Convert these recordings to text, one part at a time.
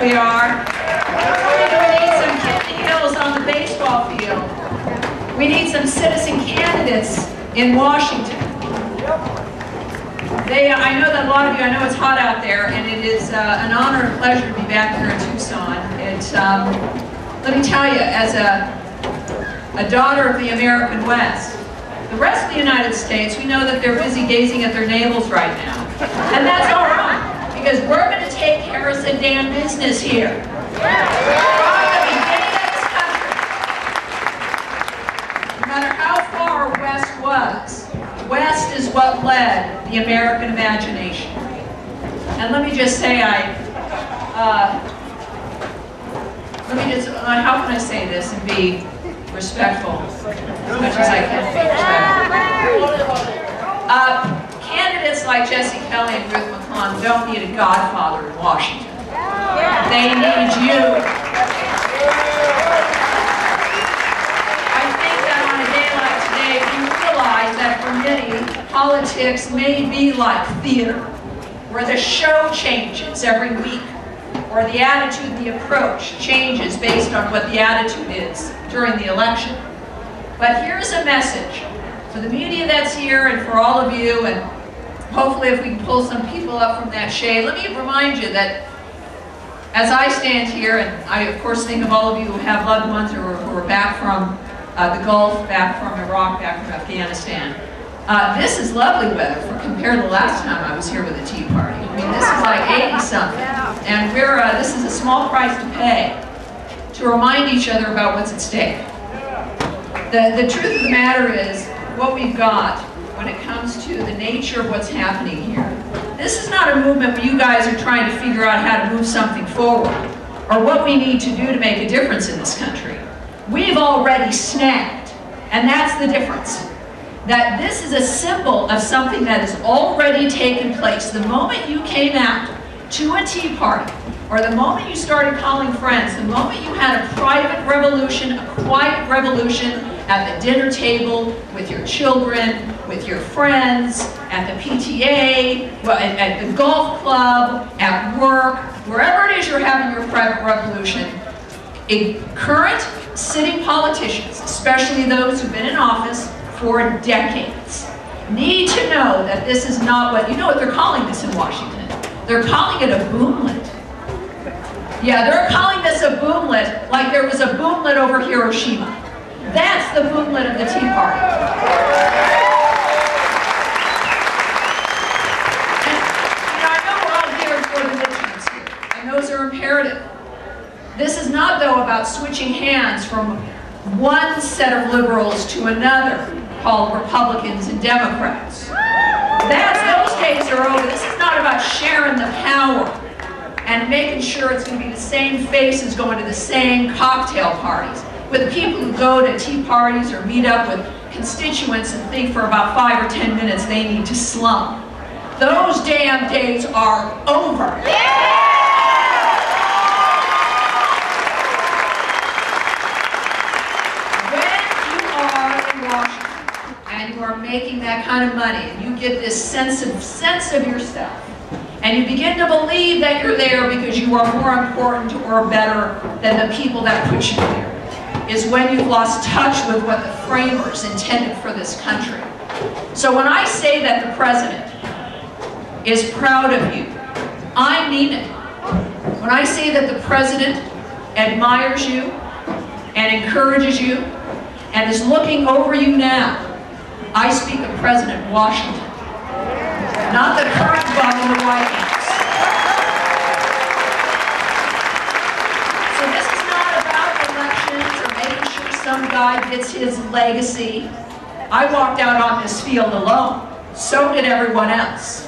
We are. We need some Kidney Hills on the baseball field. We need some citizen candidates in Washington. I know that a lot of you, I know it's hot out there, and it is an honor and pleasure to be back here in Tucson. Let me tell you, as a daughter of the American West, the rest of the United States, we know that they're busy gazing at their navels right now. And that's all right, because we're going to take care of some damn business here. From the beginning of this country, no matter how far West was, West is what led the American imagination. And let me just say, how can I say this and be respectful, as much as I can be respectful. Candidates like Jesse Kelly and Ruth McClung don't need a godfather in Washington. They need you. I think that on a day like today, we realize that for many, politics may be like theater, where the show changes every week, or the attitude and the approach changes based on what the attitude is during the election. But here's a message for the media that's here and for all of you, and hopefully if we can pull some people up from that shade. Let me remind you that as I stand here, and I of course think of all of you who have loved ones who are back from the Gulf, back from Iraq, back from Afghanistan. This is lovely weather compared to the last time I was here with the Tea Party. I mean, this is like 80-something. And this is a small price to pay to remind each other about what's at stake. The truth of the matter is, what we've got when it comes to the nature of what's happening here, this is not a movement where you guys are trying to figure out how to move something forward or what we need to do to make a difference in this country. We've already snapped, and that's the difference. That this is a symbol of something that has already taken place. The moment you came out to a tea party, or the moment you started calling friends, the moment you had a private revolution, a quiet revolution at the dinner table, with your children, with your friends, at the PTA, at the golf club, at work, wherever it is you're having your private revolution, current sitting politicians, especially those who've been in office for decades, need to know that this is not what, you know what they're calling this in Washington? They're calling it a boomlet. Yeah, they're calling this a boomlet like there was a boomlet over Hiroshima. That's the boomlet of the Tea Party. And, I know we're all here for the midterms here, and those are imperative. This is not, though, about switching hands from one set of liberals to another, called Republicans and Democrats. Those days are over. This is not about sharing the power and making sure it's going to be the same faces going to the same cocktail parties with people who go to tea parties or meet up with constituents and think for about 5 or 10 minutes they need to slum. Those damn days are over. And you are making that kind of money, and you get this sense of yourself, and you begin to believe that you're there because you are more important or better than the people that put you there, is when you've lost touch with what the framers intended for this country. So when I say that the president is proud of you, I mean it. When I say that the president admires you and encourages you and is looking over you now, I speak of President Washington, not the current bum in the White House. So this is not about elections or making sure some guy gets his legacy. I walked out on this field alone. So did everyone else.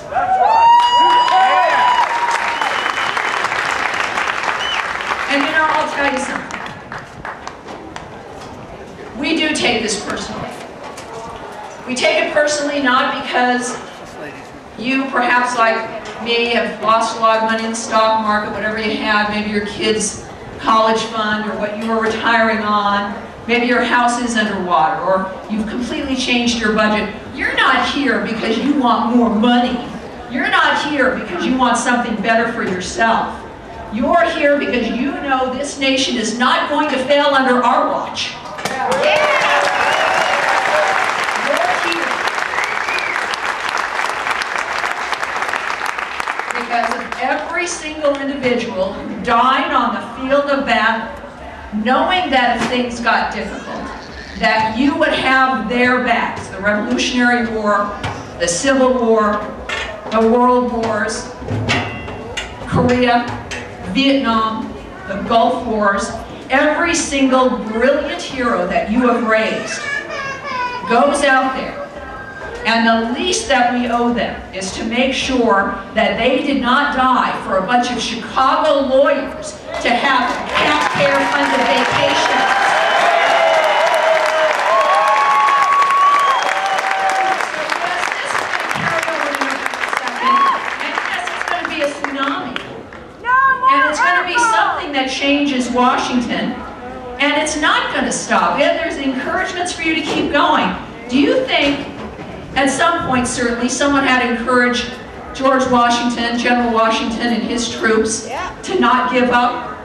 And I'll tell you something. We do take this personally. We take it personally not because you, perhaps like me, have lost a lot of money in the stock market, whatever you have, maybe your kids' college fund or what you were retiring on, maybe your house is underwater or you've completely changed your budget. You're not here because you want more money. You're not here because you want something better for yourself. You're here because you know this nation is not going to fail under our watch. You're here because of every single individual who died on the field of battle, knowing that if things got difficult, that you would have their backs. The Revolutionary War, the Civil War, the World Wars, Korea, Vietnam, the Gulf Wars, every single brilliant hero that you have raised goes out there, and the least that we owe them is to make sure that they did not die for a bunch of Chicago lawyers to have taxpayer-funded vacations. That changes Washington, and it's not going to stop. There's encouragements for you to keep going. Do you think at some point, certainly, someone had encouraged George Washington, General Washington, and his troops to not give up?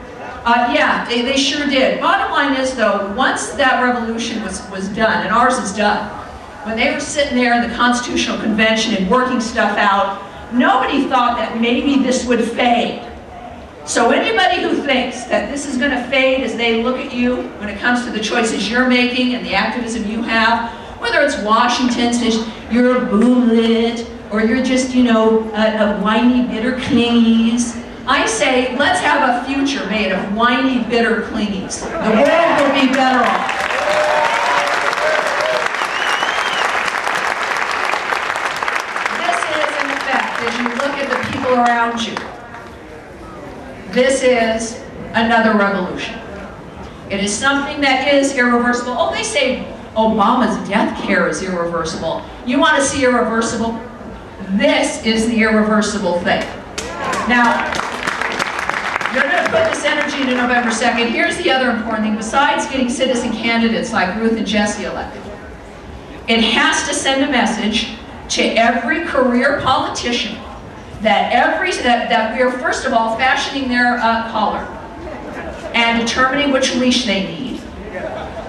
Yeah, they sure did. Bottom line is, though, once that revolution was done, and ours is done, when they were sitting there in the Constitutional Convention and working stuff out, nobody thought that maybe this would fade. So anybody who thinks that this is going to fade as they look at you when it comes to the choices you're making and the activism you have, whether it's Washington says you're a boomlet or you're just, you know, a whiny, bitter clingies, I say let's have a future made of whiny, bitter clingies. The world will be better off. This is, in effect, as you look at the people around you, this is another revolution. It is something that is irreversible. Oh, they say Obama's death care is irreversible. You want to see irreversible? This is the irreversible thing. Now, you're going to put this energy into November 2nd. Here's the other important thing. Besides getting citizen candidates like Ruth and Jesse elected, it has to send a message to every career politician that we are, first of all, fashioning their collar and determining which leash they need.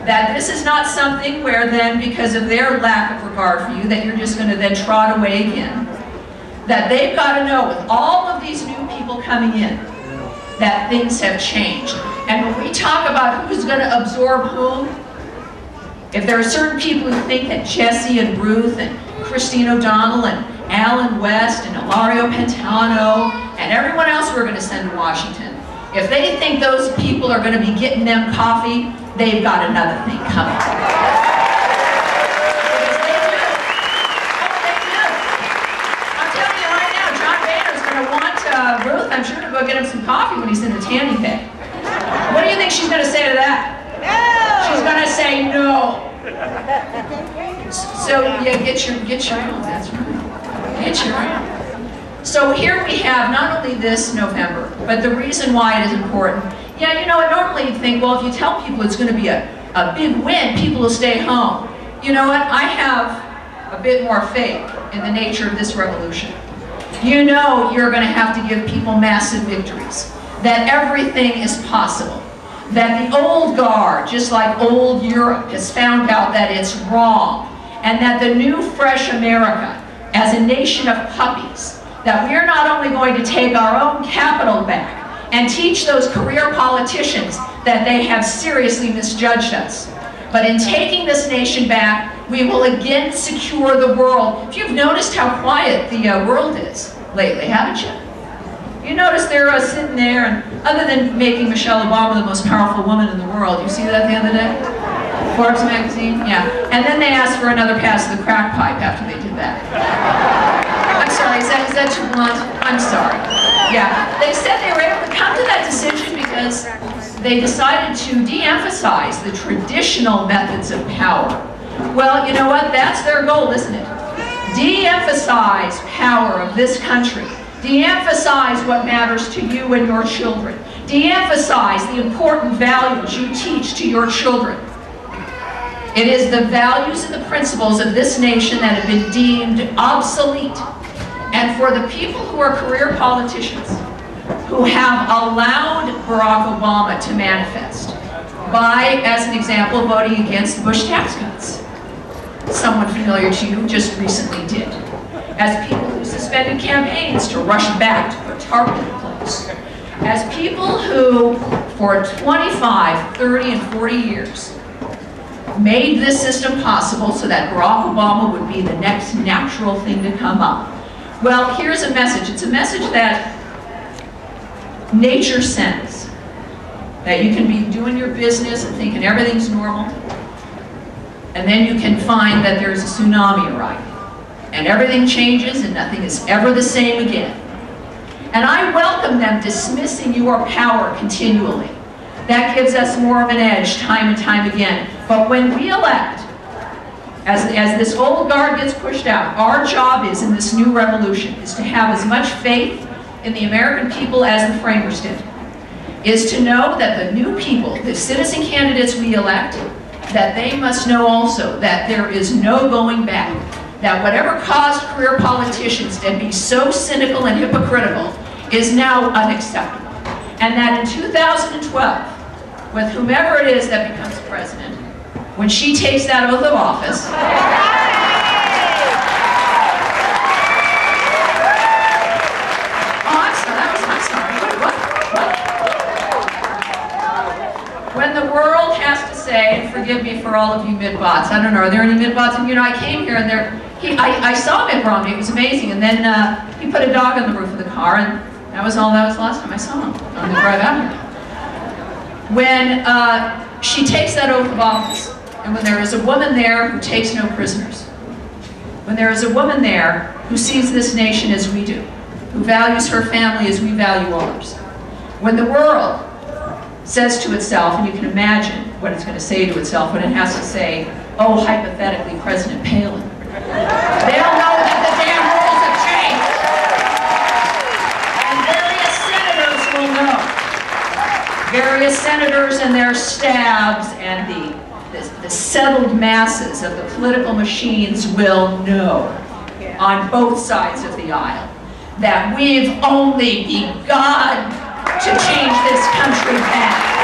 That this is not something where then, because of their lack of regard for you, that you're just going to then trot away again. That they've got to know, with all of these new people coming in, that things have changed. And when we talk about who's going to absorb whom, if there are certain people who think that Jesse and Ruth and Christine O'Donnell and Alan West and Ilario Pantano and everyone else we're going to send to Washington, if they think those people are going to be getting them coffee, they've got another thing coming. Because they do. Oh, they do. I'm telling you right now, John Boehner's going to want Ruth, I'm sure, to go get him some coffee when he's in the Tammy Bay. What do you think she's going to say to that? No! She's going to say no. So yeah, get your own, that's right. Get your own. So here we have not only this November, but the reason why it is important. Yeah, you know, normally you'd think, well, if you tell people it's going to be a big win, people will stay home. You know what? I have a bit more faith in the nature of this revolution. You know you're going to have to give people massive victories, that everything is possible, that the old guard, just like old Europe, has found out that it's wrong, and that the new, fresh America, as a nation of puppies, that we're not only going to take our own capital back and teach those career politicians that they have seriously misjudged us, but in taking this nation back, we will again secure the world. If you've noticed how quiet the world is lately, haven't you? You notice they're sitting there, and other than making Michelle Obama the most powerful woman in the world, you see that the other day? Forbes magazine? Yeah. And then they asked for another pass of the crack pipe after they did that. I'm sorry, is that too blunt? I'm sorry. Yeah. They said they were able to come to that decision because they decided to de-emphasize the traditional methods of power. Well, you know what? That's their goal, isn't it? De-emphasize power of this country. De-emphasize what matters to you and your children. De-emphasize the important values you teach to your children. It is the values and the principles of this nation that have been deemed obsolete. And for the people who are career politicians, who have allowed Barack Obama to manifest by, as an example, voting against the Bush tax cuts. Someone familiar to you just recently did. As people who suspended campaigns to rush back to put tarp in place. As people who, for 25, 30, and 40 years, made this system possible so that Barack Obama would be the next natural thing to come up. Well, here's a message. It's a message that nature sends. That you can be doing your business and thinking everything's normal, and then you can find that there's a tsunami arriving. And everything changes and nothing is ever the same again. And I welcome them dismissing your power continually. That gives us more of an edge time and time again. But when we elect, as this old guard gets pushed out, our job is, in this new revolution, is to have as much faith in the American people as the framers did. Is to know that the new people, the citizen candidates we elect, that they must know also that there is no going back. That whatever caused career politicians to be so cynical and hypocritical is now unacceptable. And that in 2012, with whomever it is that becomes president, when she takes that oath of office, when the world has to say, and forgive me for all of you mid-bots, I don't know, are there any mid-bots? And you know, I came here and I saw Mitt Romney, it was amazing, and then he put a dog on the roof of the car, and that was the last time I saw him on the drive out here. When she takes that oath of office, and when there is a woman there who takes no prisoners, when there is a woman there who sees this nation as we do, who values her family as we value ours, when the world says to itself, and you can imagine what it's going to say to itself when it has to say, oh, hypothetically, President Palin. They'll know that the damn rules have changed. And various senators will know. Various senators and their stabs and the settled masses of the political machines will know on both sides of the aisle that we've only begun to change this country back.